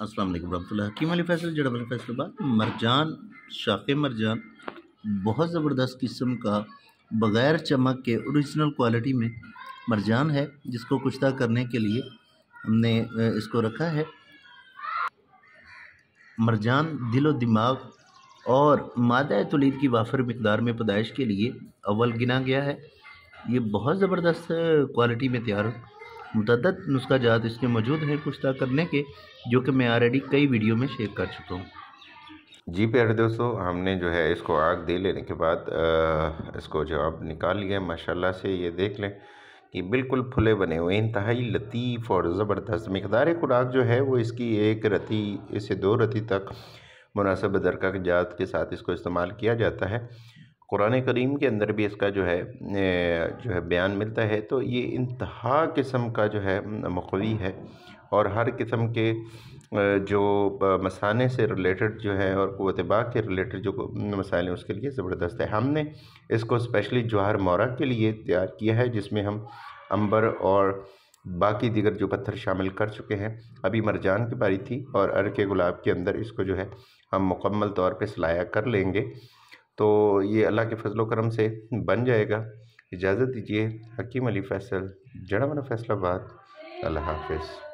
अस्सलाम वालेकुम रहमतुल्लाह। हकीम अली फैसल जड़ा वाला फैसलाबाद। मरजान, शाखे मरजान बहुत ज़बरदस्त किस्म का बग़ैर चमक के ओरिजिनल क्वालिटी में मरजान है, जिसको कुश्ता करने के लिए हमने इसको रखा है। मरजान दिलो दिमाग और मादा तौलीद की वाफर मकदार में पैदाइश के लिए अव्वल गिना गया है। ये बहुत ज़बरदस्त क्वालिटी में तैयार मुतअद्दिद नुस्खा जात इसके मौजूद हैं कुश्ता करने के, जो कि मैं ऑलरेडी कई वीडियो में शेयर कर चुका हूँ। जी प्यारे दोस्तों, हमने जो है इसको आग दे लेने के बाद इसको जो अब निकाल लिया माशाल्लाह से। ये देख लें कि बिल्कुल फुले बने हुए, इंतहाई लतीफ़ और ज़बरदस्त। मकदार खुराक जो है वो इसकी 1 रती से 2 रती तक मुनासिब दरका जात के साथ इसको इस्तेमाल किया जाता है। कुरान करीम के अंदर भी इसका जो है बयान मिलता है। तो ये इंतहा किस्म का जो है मुक़वी है और हर किस्म के जो मसाने से रिलेटेड जो है और क़ुव्वत बाक़ के रिलेटेड जो मसाइल हैं उसके लिए ज़बरदस्त है। हमने इसको स्पेशली जवाहर मौरा के लिए तैयार किया है, जिसमें हम अंबर और बाकी दीगर जो पत्थर शामिल कर चुके हैं। अभी मरजान की बारी थी और अर्के गुलाब के अंदर इसको जो है हम मुकम्मल तौर पे सलाया कर लेंगे। तो ये अल्लाह के फजल व करम से बन जाएगा। इजाज़त दीजिए। हकीम अली फैसल, जड़ा वाला फैसलाबाद। अल्लाह हाफ़िज़।